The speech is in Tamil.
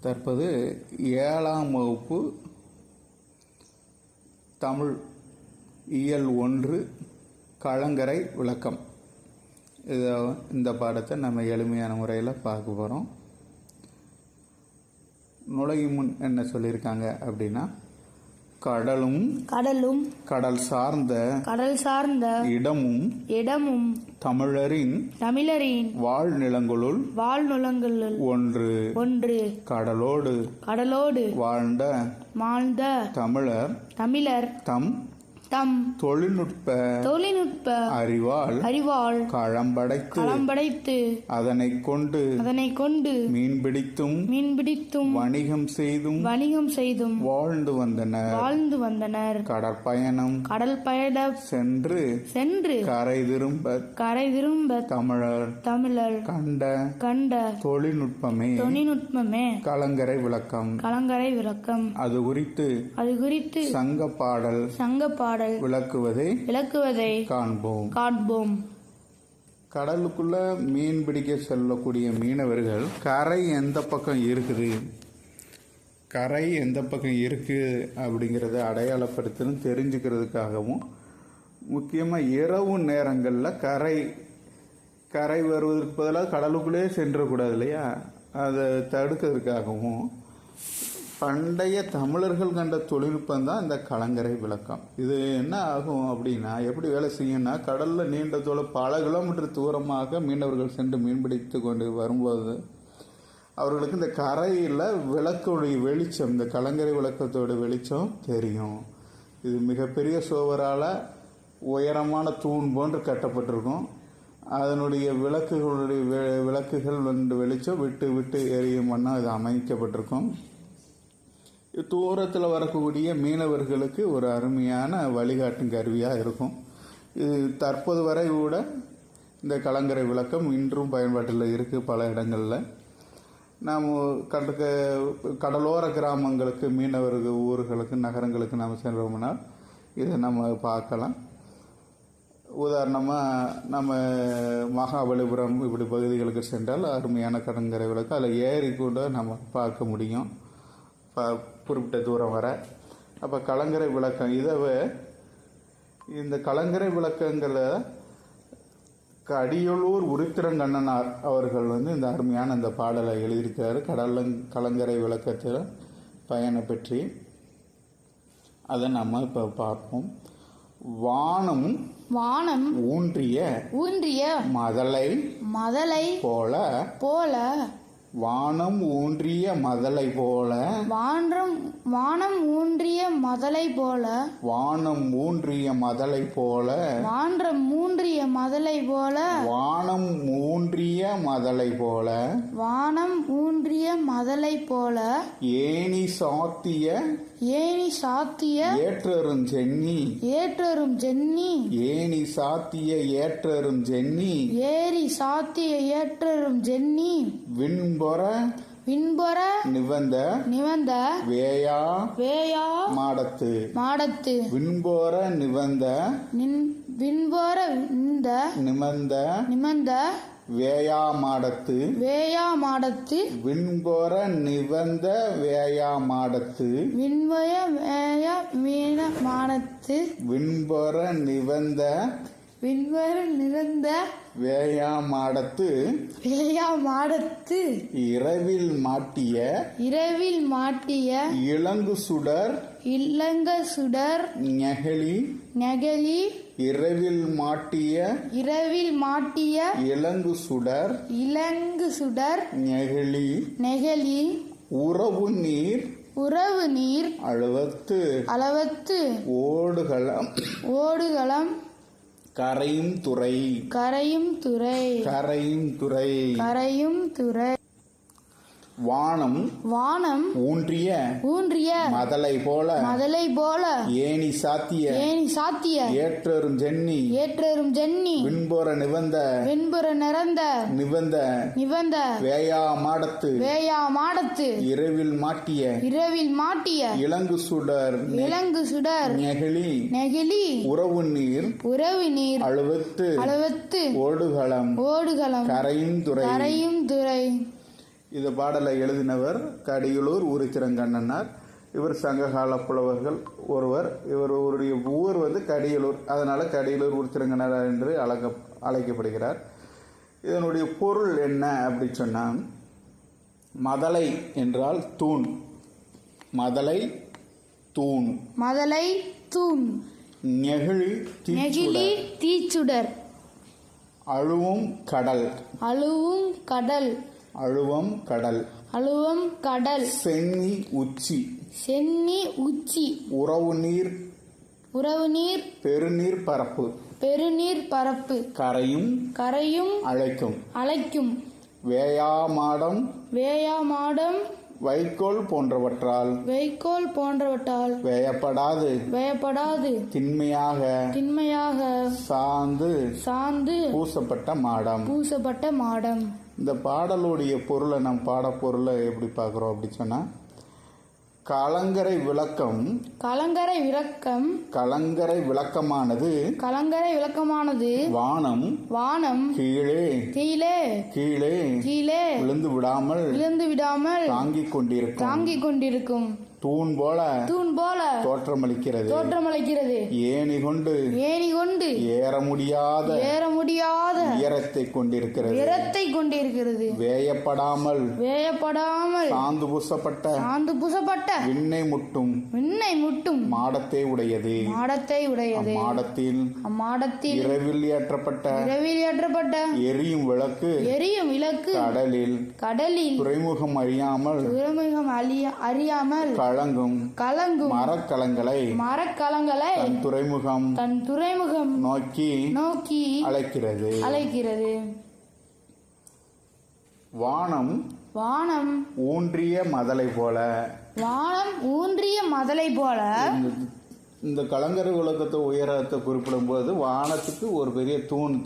தற்போது 7ஆம் வகுப்பு தமிழ் இயல் 1 கலங்கரை விளக்கம். இந்த பாடத்தை நம்ம எளிமையான முறையில் பார்க்க போகிறோம். நுழையும் முன் என்ன சொல்லியிருக்காங்க அப்படின்னா, கடலும் கடல் சார்ந்த இடமும் தமிழரின் வாழ்நிலங்களுள் ஒன்று. கடலோடு வாழ்ந்த தமிழர் தம் தொழில்நுட்ப அறிவால் களம்படைத்து அதனை கொண்டு மீன்பிடித்தும் வணிகம் செய்தும் வாழ்ந்து வந்தனர். கடற்பயணம் சென்று கரை திரும்ப தமிழர் கண்ட தொழில்நுட்பமே கலங்கரை விளக்கம். அது குறித்து சங்க பாடல் விளக்குவதை காண்போம். கடலுக்குள்ள மீன் பிடிக்க செல்லக்கூடிய மீனவர்கள் கரை எந்த பக்கம் இருக்குது அப்படிங்கிறத அடையாளப்படுத்தணும் தெரிஞ்சுக்கிறதுக்காகவும், முக்கியமாக இரவு நேரங்களில் கரை வருவதற்கு பதிலாக கடலுக்குள்ளே சென்றக்கூடாது இல்லையா, அதை தடுக்கிறதுக்காகவும் பண்டைய தமிழர்கள் கண்ட தொழில்நுட்பம் தான் இந்த கலங்கரை விளக்கம். இது என்ன ஆகும் அப்படின்னா, எப்படி வேலை செய்யும்னா, கடலில் நீண்ட தூரம் பல கிலோமீட்டர் தூரமாக மீனவர்கள் சென்று மீன்பிடித்து கொண்டு வரும்போது அவர்களுக்கு இந்த கரையில் விளக்குடைய வெளிச்சம், இந்த கலங்கரை விளக்கத்தோட வெளிச்சம் தெரியும். இது மிகப்பெரிய சுவரால் உயரமான தூண் போன்று கட்டப்பட்டிருக்கும். அதனுடைய விளக்குகள் வெளிச்சம் விட்டு எரியும் வண்ணம் இது அமைக்கப்பட்டிருக்கும். தூரத்தில் வரக்கூடிய மீனவர்களுக்கு ஒரு அருமையான வழிகாட்டும் கருவியாக இருக்கும். இது தற்போது வரை கூட இந்த கலங்கரை விளக்கம் இன்றும் பயன்பாட்டில் இருக்குது. பல இடங்களில் நாம் கடலோர கிராமங்களுக்கு, மீனவர்கள் ஊர்களுக்கு, நகரங்களுக்கு நாம் சென்றோம்னா இதை நம்ம பார்க்கலாம். உதாரணமாக நம்ம மகாபலிபுரம் இப்படி பகுதிகளுக்கு சென்றால் அருமையான கலங்கரை விளக்கம், அதில் ஏறி கூட நம்ம பார்க்க முடியும் குறிப்பிட்ட தூரம் வர. அப்போ கலங்கரை விளக்கம் இந்த கலங்கரை விளக்கங்களை அடியலூர் உருத்திரங்கண்ணனார் அவர்கள் இந்த அருமையான இந்த பாடலை எழுதியிருக்கிறாரு. கலங்கரை விளக்கத்தில் பயனை பற்றி அதை நம்ம இப்போ பார்ப்போம். வானம் ஊன்றிய மதலை போல வானம் ஊன்றிய மதலை போல ஏணி சாத்திய ஏற்றரும் சென்னி விண்பொற நிவந்த வேயா மாடத்து விண்பொற நிவந்த வேயா மாடத்து விண்பொற நிவந்த வேயா மாடத்து வேயா மாடத்து இரவில் மாட்டிய இலங்கு சுடர் நெகழி இரவில் மாட்டிய இலங்கு சுடர் நெகழி உறவு நீர் அளவத்து ஓடுகளம் கரையும் துறை. வானம் ஊன்றிய மதலை போல ஏணி சாத்திய ஏற்றரும் சென்னி விண்பொற நிவந்த வேயா மாடத்து இரவில் மாட்டிய இலங்கு சுடர் நெகிழி உறவு நீர் அளவத்து ஓடுகளம் கரையும் துறை. இந்த பாடலை எழுதினவர் கடியலூர் உருத்திரங்கண்ணனார். இவர் சங்ககால புலவர்கள் ஒருவர். இவருடைய ஊர் கடியலூர், அதனால கடியலூர் உருத்திரங்கண்ணனார் என்று அழைக்கப்படுகிறார். இதனுடைய பொருள் என்ன அப்படி சொன்னால், மதலை என்றால் தூண். மதலை தூண். மதலை தூண். நெகிழி தீச்சுடர். அழுவும் கடல். அழுவும் கடல். அழுவம் கடல். அழுவம் கடல். சென்னி உச்சி. சென்னி உச்சி. உறவு நீர். உறவு நீர். பெருநீர் பரப்பு. பெருநீர் பரப்பு. கரையும். கரையும். அழைக்கும். அழைக்கும். வேயாமாடம். வேயாமாடம். வைக்கோல் போன்றவற்றால். வைக்கோல் போன்றவற்றால். வேயப்படாது. வேயப்படாது. திண்மையாக. திண்மையாக. சாந்து. சாந்து. பூசப்பட்ட மாடம். பூசப்பட்ட மாடம். இந்த பாடலுடைய பொருளை நம் பாடப்பொருளை எப்படி பார்க்குறோம் அப்படி சொன்னால், கலங்கரை விளக்கம். கலங்கரை விளக்கம். கலங்கரை விளக்கமானது. கலங்கரை விளக்கமானது. வானம். வானம். கீழே. கீழே. கீழே. கீழே. விழுந்து விடாமல். விழுந்து விடாமல். தாங்கிக் கொண்டிருக்கும். தாங்கிக் கொண்டிருக்கும். தூண் போல. தூண் போல. தோற்றமளிக்கிறது. தோற்றமளிக்கிறது. ஏணி கொண்டு. ஏணி கொண்டு. ஏற முடியாத. ஏற முடியாத. உயரத்தை கொண்டிருக்கிறது. உயரத்தை கொண்டிருக்கிறது. வேயப்படாமல். வேயப்படாமல். சாந்து பூசப்பட்ட. சாந்து பூசப்பட்ட. விண்ணை முட்டும். விண்ணை முட்டும். மாடத்தை உடையது. மாடத்தை உடையது. மாடத்தில். அம்மாடத்தில். இரவில் ஏற்றப்பட்ட. இரவில் ஏற்றப்பட்ட. எரியும் விளக்கு. எரியும் விளக்கு. கடலில். கடலில். துறைமுகம் அறியாமல். துறைமுகம் அறியாமல். கலங்கும். கலங்கும். மரக்கலங்களை. மரக்கலங்களை. தன் துறைமுகம். தன் துறைமுகம். நோக்கி. நோக்கி. அழைக்கிறது. அழைக்கிறது. வானம். வானம். ஊன்றிய மதலை போல. வானம் ஊன்றிய மதலை போல. இந்த கலங்கரை விளக்கத்தை உயரத்தை குறிப்பிடும் போது வானத்துக்கு ஒரு பெரிய தூண்